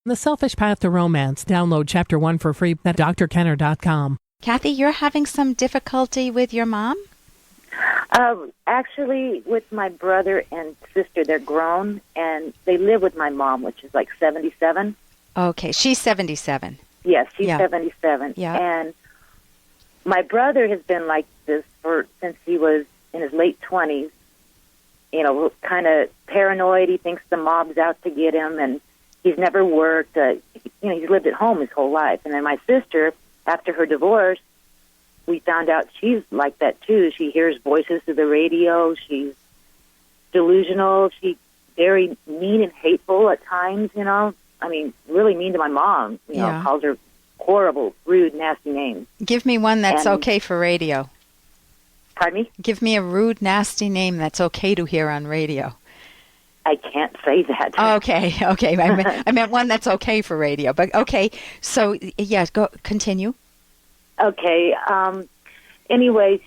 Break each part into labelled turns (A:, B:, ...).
A: The Selfish Path to Romance. Download Chapter 1 for free at drkenner.com.
B: Kathy, you're having some difficulty with your mom?
C: Actually, with my brother and sister, they're grown, and they live with my mom, which is like 77.
B: Okay, she's 77.
C: Yes, she's 77.
B: Yeah.
C: And my brother has been like this since he was in his late 20s. You know, kind of paranoid. He thinks the mob's out to get him, and he's never worked. He's lived at home his whole life. And then my sister, after her divorce, we found out she's like that too. She hears voices through the radio. She's delusional. She's very mean and hateful at times, you know. I mean, really mean to my mom. You know, calls her horrible, rude, nasty names.
B: Give me one that's okay for radio.
C: Pardon me?
B: Give me a rude, nasty name that's okay to hear on radio.
C: I can't say that.
B: Okay. I meant one that's okay for radio. But okay, so go continue.
C: Okay. Anyway,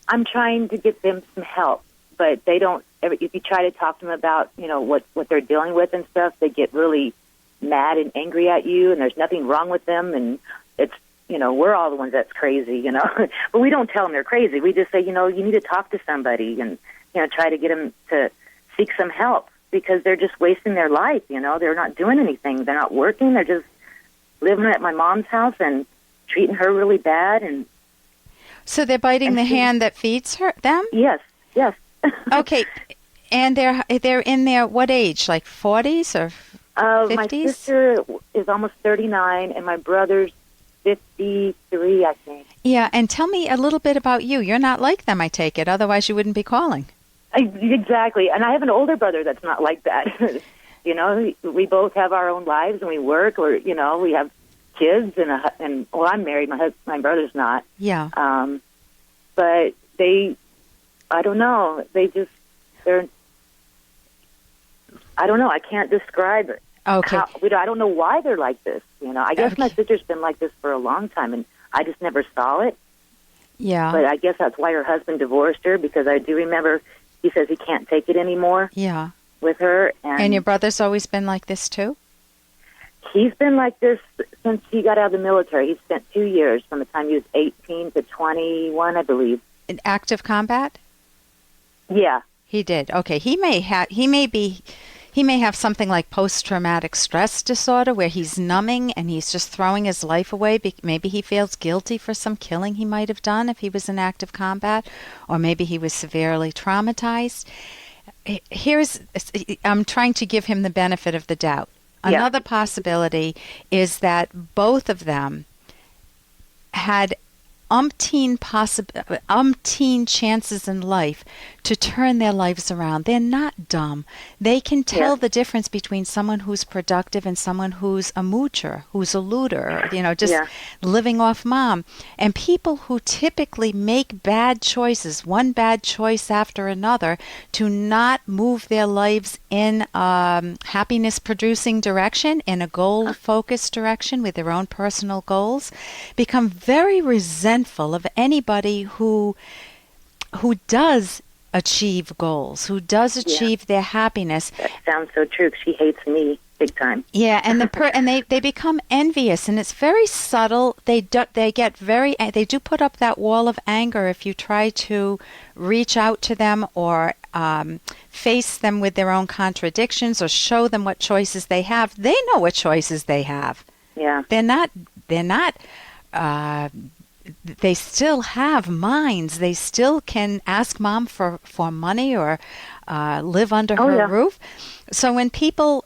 C: I'm trying to get them some help, but they don't. If you try to talk to them about, you know, what they're dealing with and stuff, they get really mad and angry at you, and there's nothing wrong with them, and it's, you know, we're all the ones that's crazy, you know. But we don't tell them they're crazy. We just say, you know, you need to talk to somebody and, you know, try to get them to seek some help, because they're just wasting their life, you know. They're not doing anything. They're not working. They're just living at my mom's house and treating her really bad. And
B: so they're biting the hand that feeds them?
C: Yes.
B: Okay. And they're in their what age? Like 40s or 50s?
C: My sister is almost 39, and my brother's 53, I think.
B: Yeah, and tell me a little bit about you. You're not like them, I take it. Otherwise, you wouldn't be calling.
C: Exactly. And I have an older brother that's not like that. You know, we both have our own lives, and we work, or, you know, we have kids, and well, I'm married. My brother's not.
B: Yeah.
C: But I don't know. I don't know. I can't describe it.
B: Okay.
C: I don't know why they're like this. You know, I guess my sister's been like this for a long time, and I just never saw it.
B: Yeah.
C: But I guess that's why her husband divorced her, because I do remember he says he can't take it anymore.
B: Yeah.
C: With her.
B: And your brother's always been like this too?
C: He's been like this since he got out of the military. He spent 2 years from the time he was 18 to 21, I believe.
B: In active combat?
C: Yeah.
B: He did. Okay. He may have something like post-traumatic stress disorder, where he's numbing and he's just throwing his life away. Maybe he feels guilty for some killing he might have done if he was in active combat, or maybe he was severely traumatized. I'm trying to give him the benefit of the doubt.
C: Yeah.
B: Another possibility is that both of them had umpteen chances in life to turn their lives around. They're not dumb. They can tell the difference between someone who's productive and someone who's a moocher, who's a looter, you know, just living off mom. And people who typically make bad choices, one bad choice after another, to not move their lives in a happiness-producing direction, in a goal-focused direction with their own personal goals, become very resentful of anybody who does achieve goals, who does achieve their happiness.
C: That sounds so true. She hates me big time.
B: Yeah, and they become envious, and it's very subtle. They do put up that wall of anger if you try to reach out to them or face them with their own contradictions or show them what choices they have. They know what choices they have.
C: Yeah.
B: They're not they still have minds. They still can ask mom for money or live under her roof. So when people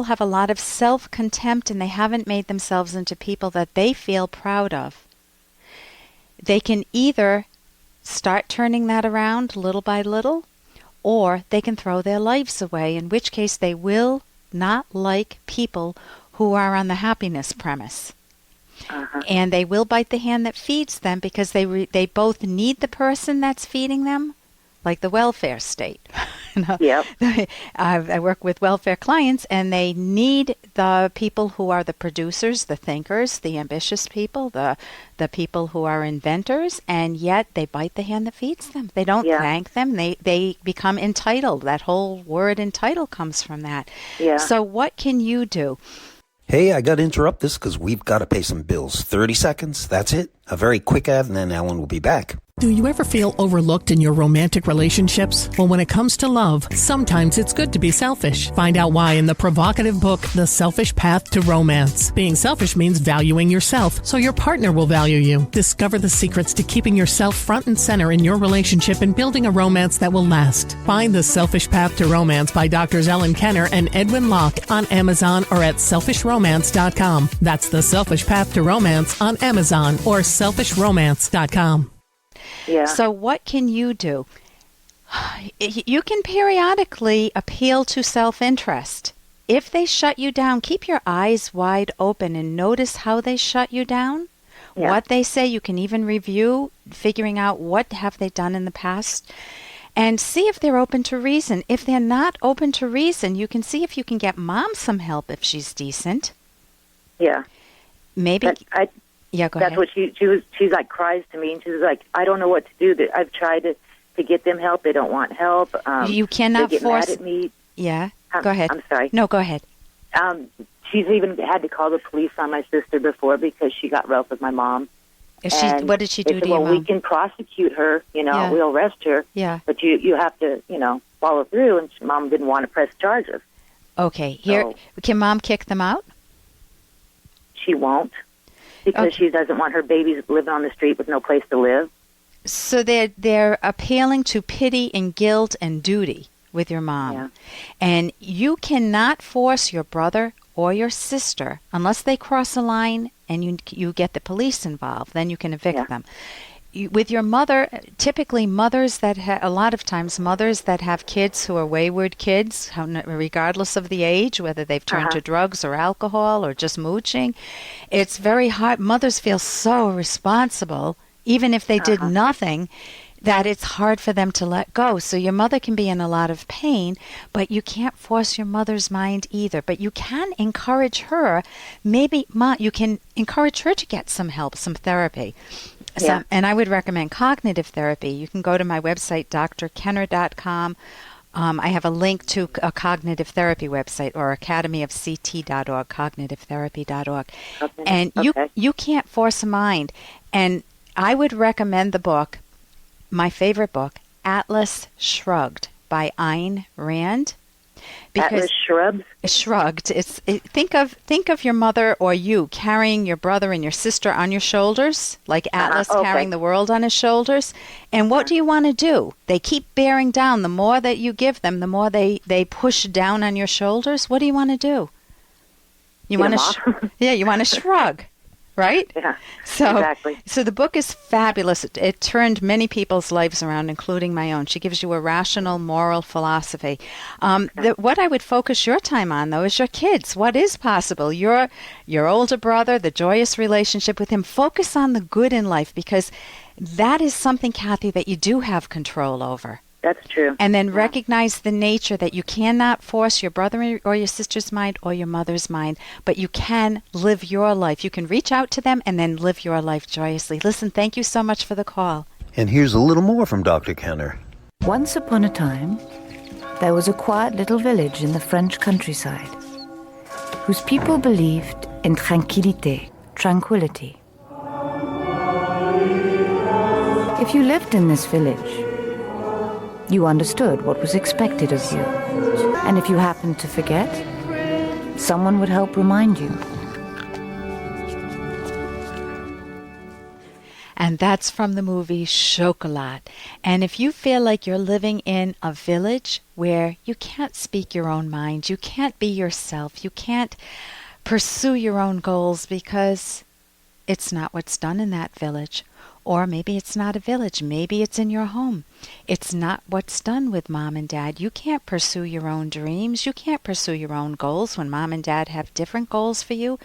B: have a lot of self-contempt and they haven't made themselves into people that they feel proud of, they can either start turning that around little by little, or they can throw their lives away, in which case they will not like people who are on the happiness premise. And they will bite the hand that feeds them, because they both need the person that's feeding them, like the welfare state.
C: Yep.
B: I work with welfare clients, and they need the people who are the producers, the thinkers, the ambitious people, the people who are inventors, and yet they bite the hand that feeds them. They don't thank them. They become entitled. That whole word entitled comes from that.
C: Yeah.
B: So what can you do?
D: Hey, I got to interrupt this because we've got to pay some bills. 30 seconds, that's it. A very quick ad, and then Ellen will be back.
A: Do you ever feel overlooked in your romantic relationships? Well, when it comes to love, sometimes it's good to be selfish. Find out why in the provocative book, The Selfish Path to Romance. Being selfish means valuing yourself, so your partner will value you. Discover the secrets to keeping yourself front and center in your relationship and building a romance that will last. Find The Selfish Path to Romance by Drs. Ellen Kenner and Edwin Locke on Amazon or at selfishromance.com. That's The Selfish Path to Romance on Amazon or selfishromance.com.
C: Yeah.
B: So what can you do? You can periodically appeal to self-interest. If they shut you down, keep your eyes wide open and notice how they shut you down.
C: Yeah.
B: What they say, you can even review, figuring out what have they done in the past, and see if they're open to reason. If they're not open to reason, you can see if you can get mom some help if she's decent.
C: Yeah.
B: Maybe. Yeah, go
C: That's
B: ahead.
C: what she's like cries to me, and she's like, I don't know what to do. I've tried to get them help. They don't want help.
B: You cannot
C: they get
B: force.
C: mad at me.
B: Yeah, go ahead.
C: I'm sorry.
B: No, go ahead.
C: She's even had to call the police on my sister before because she got rough with my mom.
B: What did she do
C: they
B: to
C: said,
B: your
C: well,
B: mom?
C: we can prosecute her.
B: Yeah.
C: We'll arrest her.
B: Yeah.
C: But you have to follow through. And mom didn't want to press charges.
B: Okay, here, can mom kick them out?
C: She won't. Because she doesn't want her babies living on the street with no place to live.
B: So they're appealing to pity and guilt and duty with your mom.
C: Yeah.
B: And you cannot force your brother or your sister, unless they cross a line and you get the police involved, then you can evict them. With your mother, typically mothers that a lot of times mothers that have kids who are wayward kids, regardless of the age, whether they've turned to drugs or alcohol or just mooching, it's very hard. Mothers feel so responsible, even if they did nothing, that it's hard for them to let go. So your mother can be in a lot of pain, but you can't force your mother's mind either. But you can encourage her. Maybe you can encourage her to get some help, some therapy.
C: Yeah.
B: And I would recommend cognitive therapy. You can go to my website, drkenner.com. I have a link to a cognitive therapy website, or academyofct.org, cognitivetherapy.org. And you can't force a mind. And I would recommend the book, my favorite book, Atlas Shrugged by Ayn Rand.
C: Atlas
B: Shrugged. Think of your mother or you carrying your brother and your sister on your shoulders, like Atlas carrying the world on his shoulders. And what do you want to do? They keep bearing down. The more that you give them, the more they push down on your shoulders. What do you want to do? You want to you want to shrug. Right?
C: Yeah,
B: exactly. So the book is fabulous. It turned many people's lives around, including my own. She gives you a rational, moral philosophy. What I would focus your time on, though, is your kids. What is possible? Your older brother, the joyous relationship with him. Focus on the good in life, because that is something, Kathy, that you do have control over.
C: That's true.
B: And then recognize the nature that you cannot force your brother or your sister's mind or your mother's mind, but you can live your life. You can reach out to them and then live your life joyously. Listen, thank you so much for the call.
D: And here's a little more from Dr. Kenner.
E: Once upon a time, there was a quiet little village in the French countryside, whose people believed in tranquillité, tranquility. If you lived in this village, you understood what was expected of you. And if you happened to forget, someone would help remind you.
B: And that's from the movie Chocolat. And if you feel like you're living in a village where you can't speak your own mind, you can't be yourself, you can't pursue your own goals because it's not what's done in that village. Or maybe it's not a village. Maybe it's in your home. It's not what's done with mom and dad. You can't pursue your own dreams. You can't pursue your own goals when mom and dad have different goals for you.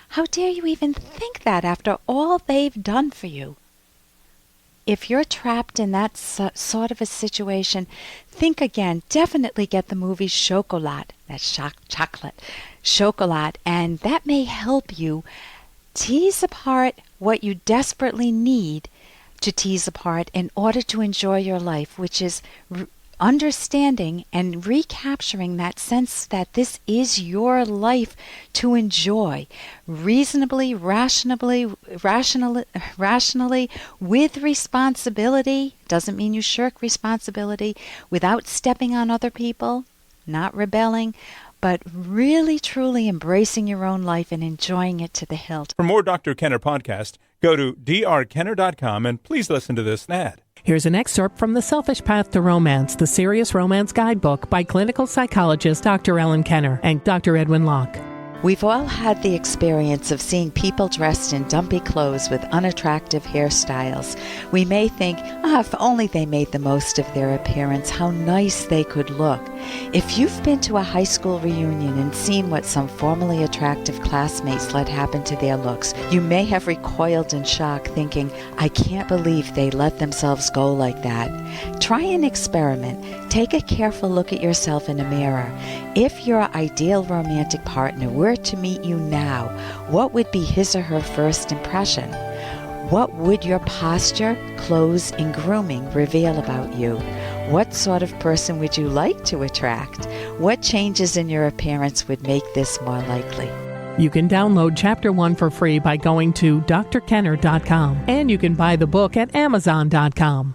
B: How dare you even think that after all they've done for you? If you're trapped in that sort of a situation, think again. Definitely get the movie Chocolat, that's chocolate, Chocolat, and that may help you tease apart what you desperately need to tease apart in order to enjoy your life, which is understanding and recapturing that sense that this is your life to enjoy reasonably, rationally, with responsibility. Doesn't mean you shirk responsibility, without stepping on other people, not rebelling, but really truly embracing your own life and enjoying it to the hilt.
F: For more Dr. Kenner podcast, go to drkenner.com and please listen to this ad.
A: Here's an excerpt from The Selfish Path to Romance, the Serious Romance Guidebook by clinical psychologist Dr. Ellen Kenner and Dr. Edwin Locke.
B: We've all had the experience of seeing people dressed in dumpy clothes with unattractive hairstyles. We may think, if only they made the most of their appearance, how nice they could look. If you've been to a high school reunion and seen what some formerly attractive classmates let happen to their looks, you may have recoiled in shock thinking, I can't believe they let themselves go like that. Try an experiment. Take a careful look at yourself in a mirror. If your ideal romantic partner were to meet you now, what would be his or her first impression? What would your posture, clothes, and grooming reveal about you? What sort of person would you like to attract? What changes in your appearance would make this more likely?
A: You can download Chapter 1 for free by going to drkenner.com, and you can buy the book at amazon.com.